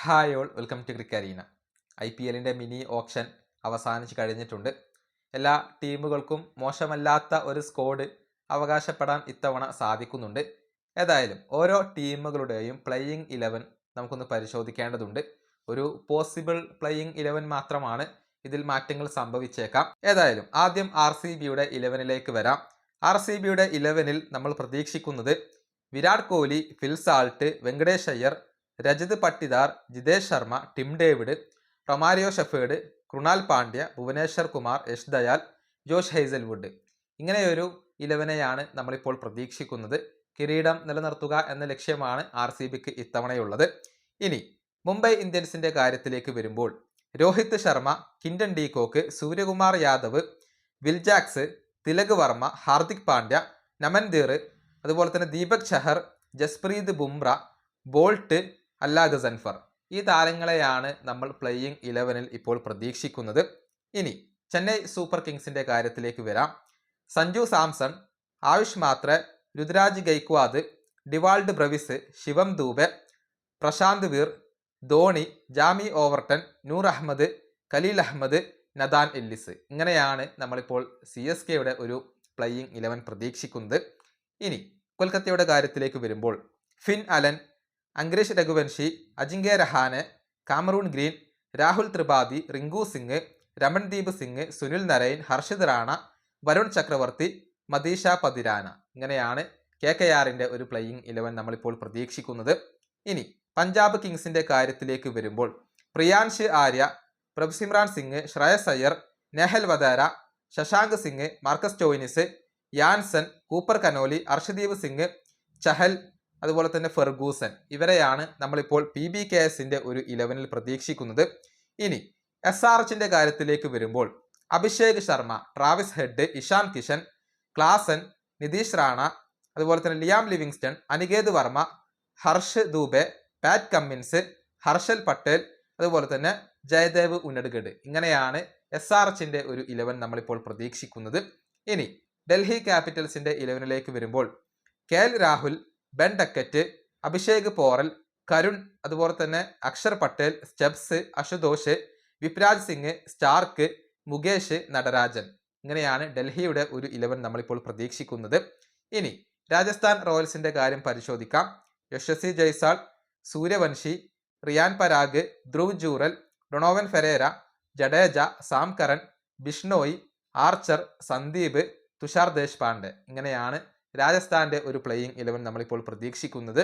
Hi all, welcome to Cricarena. IPLന്റെ mini option അവസാനിച്ച് കഴിഞ്ഞിട്ടുണ്ട്. എല്ലാ ടീമുകൾക്കും മോശമല്ലാത്ത ഒരു സ്ക്വാഡ് അവകാശപ്പെടാൻ ഇത്തവണ സാധിക്കുന്നുണ്ട്. ഏതായാലും ഓരോ ടീമുകളുടെയും പ്ലേയിങ് 11 നമുക്കൊന്ന് പരിശോധിക്കേണ്ടതുണ്ട്. ഒരു പോസിബിൾ പ്ലേയിങ് 11 മാത്രമാണ്, ഇതിൽ മാറ്റങ്ങൾ സംഭവിച്ചേക്കാം. ഏതായാലും ആദ്യം RCBയുടെ 11ലേക്ക് വരാം. RCBയുടെ 11ൽ നമ്മൾ പ്രതീക്ഷിക്കുന്നത് Virat Kohli, Phil Salt, Venkatesh Iyer, Rajat Patidar, Jitesh Sharma, Tim David, Romario Shepherd, Krunal Pandya, Bhuvneshwar Kumar, Yash Dayal, Josh Hazlewood. ഇങ്ങനെയൊരു 11നെയാണ് നമ്മളിപ്പോൾ പ്രതീക്ഷിക്കുന്നത്. കിരീടം നിലനിർത്തുക എന്ന ലക്ഷ്യമാണ് RCBക്ക് ഇത്തവണയുള്ളത്. ഇനി മുംബൈ ഇന്ത്യൻസിന്റെ കാര്യത്തിലേക്ക് വരുമ്പോൾ Rohit Sharma, Quinton de Kock, Suryakumar Yadav, Will Jacks, Tilak Varma, Hardik Pandya, Naman Dhir, അതുപോലെ തന്നെ ദീപക് ചഹർ, ജസ്പ്രീത് ബുംറ, ബോൾട്ട്, അല്ലാ ഗസൻഫർ. ഈ താരങ്ങളെയാണ് നമ്മൾ പ്ലേയിങ് 11ൽ ഇപ്പോൾ പ്രതീക്ഷിക്കുന്നത്. ഇനി ചെന്നൈ സൂപ്പർ കിങ്സിന്റെ കാര്യത്തിലേക്ക് വരാം. സഞ്ജു സാംസൺ, ആയുഷ് മാത്രെ, രുദ്രാജ് ഗൈക്വാദ്, ഡിവാൾഡ് ബ്രവിസ്, ശിവം ദൂബെ, പ്രശാന്ത് വീർ, ധോണി, ജാമി ഓവർട്ടൺ, നൂർ അഹമ്മദ്, ഖലീൽ അഹമ്മദ്, നദാൻ എല്ലിസ്. ഇങ്ങനെയാണ് നമ്മളിപ്പോൾ CSKയുടെ ഒരു പ്ലേയിങ് 11 പ്രതീക്ഷിക്കുന്നത്. ഇനി കൊൽക്കത്തയുടെ കാര്യത്തിലേക്ക് വരുമ്പോൾ Finn Allen, Angkrish Raghuvanshi, Ajinkya Rahane, Cameron Green, Rahul Tripathi, Rinku Singh, Ramandeep Singh, Sunil Narine, Harshit Rana, Varun Chakravarthy, Matheesha Pathirana. ഇങ്ങനെയാണ് KKRന്റെ ഒരു പ്ലേയിങ് 11 നമ്മളിപ്പോൾ പ്രതീക്ഷിക്കുന്നത്. ഇനി പഞ്ചാബ് കിങ്സിന്റെ കാര്യത്തിലേക്ക് വരുമ്പോൾ Priyansh Arya, Prabhsimran Singh, Shreyas Iyer, Nehal Wadhera, Shashank Singh, Marcus Stoinis, Jansen, Cooper Connolly, Arshdeep Singh, Chahal, അതുപോലെ തന്നെ ഫെർഗൂസൻ. ഇവരെയാണ് നമ്മളിപ്പോൾ PBKSന്റെ ഒരു 11ൽ പ്രതീക്ഷിക്കുന്നത്. ഇനി SRHന്റെ കാര്യത്തിലേക്ക് വരുമ്പോൾ Abhishek Sharma, Travis head, Ishan Kishan, Klaasen, Nitish Rana, അതുപോലെ തന്നെ Liam Livingstone, Aniket Varma, Harsh Dube, Pat Cummins, Harshal Patel, അതുപോലെ തന്നെ ജയദേവ് ഉന്നഡ്ഗഡ്. ഇങ്ങനെയാണ് SRHന്റെ ഒരു 11 നമ്മളിപ്പോൾ പ്രതീക്ഷിക്കുന്നത്. ഇനി ഡൽഹി ക്യാപിറ്റൽസിന്റെ 11ലേക്ക് വരുമ്പോൾ KL Rahul, Ben Duckett, Abhishek Porel, Karun, അതുപോലെ തന്നെ അക്ഷർ പട്ടേൽ, സ്റ്റെബ്സ്, അശുതോഷ്, വിപ്രാജ് സിംഗ്, സ്റ്റാർക്ക്, മുകേഷ്, നടരാജൻ. ഇങ്ങനെയാണ് ഡൽഹിയുടെ ഒരു 11 നമ്മളിപ്പോൾ പ്രതീക്ഷിക്കുന്നത്. ഇനി രാജസ്ഥാൻ റോയൽസിന്റെ കാര്യം പരിശോധിക്കാം. Yashasvi Jaiswal, Sooryavanshi, Riyan Parag, Dhruv Jurel, Donovan Ferreira, Jadeja, Sam Curran, Bishnoi, Archer, Sandeep, Tushar Deshpande. ഇങ്ങനെയാണ് രാജസ്ഥാന്റെ ഒരു പ്ലേയിങ് 11 നമ്മളിപ്പോൾ പ്രതീക്ഷിക്കുന്നത്.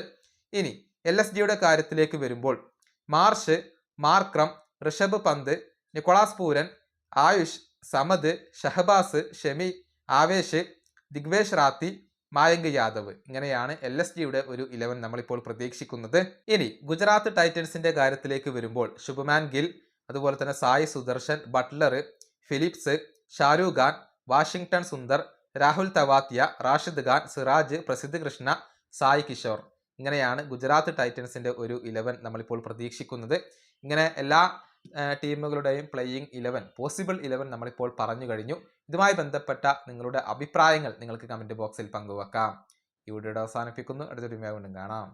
ഇനി LSGയുടെ കാര്യത്തിലേക്ക് വരുമ്പോൾ Marsh, Markram, Rishabh Pant, Nicholas Pooran, Ayush, Samad, Shahbaz, Shemi, Avesh, Digvesh റാത്തി, Mayank Yadav. ഇങ്ങനെയാണ് LSGയുടെ ഒരു 11 നമ്മളിപ്പോൾ പ്രതീക്ഷിക്കുന്നത്. ഇനി ഗുജറാത്ത് ടൈറ്റൻസിന്റെ കാര്യത്തിലേക്ക് വരുമ്പോൾ ശുഭ്മാൻ ഗിൽ, അതുപോലെ തന്നെ Sai Sudharsan, Buttler, Phillips, Shahrukh Khan, Washington Sundar, Rahul Tewatia, Rashid Khan, Siraj, Prasidh Krishna, Sai Kishore. ഇങ്ങനെയാണ് ഗുജറാത്ത് ടൈറ്റൻസിന്റെ ഒരു 11 നമ്മളിപ്പോൾ പ്രതീക്ഷിക്കുന്നത്. ഇങ്ങനെ എല്ലാ ടീമുകളുടെയും പ്ലേയിങ് 11 പോസിബിൾ 11 നമ്മളിപ്പോൾ പറഞ്ഞു കഴിഞ്ഞു. ഇതുമായി ബന്ധപ്പെട്ട നിങ്ങളുടെ അഭിപ്രായങ്ങൾ നിങ്ങൾക്ക് കമന്റ് ബോക്സിൽ പങ്കുവെക്കാം. ഈ വീഡിയോ അവസാനിപ്പിക്കുന്നു. അടുത്തൊരു വീഡിയോ വീണ്ടും കാണാം.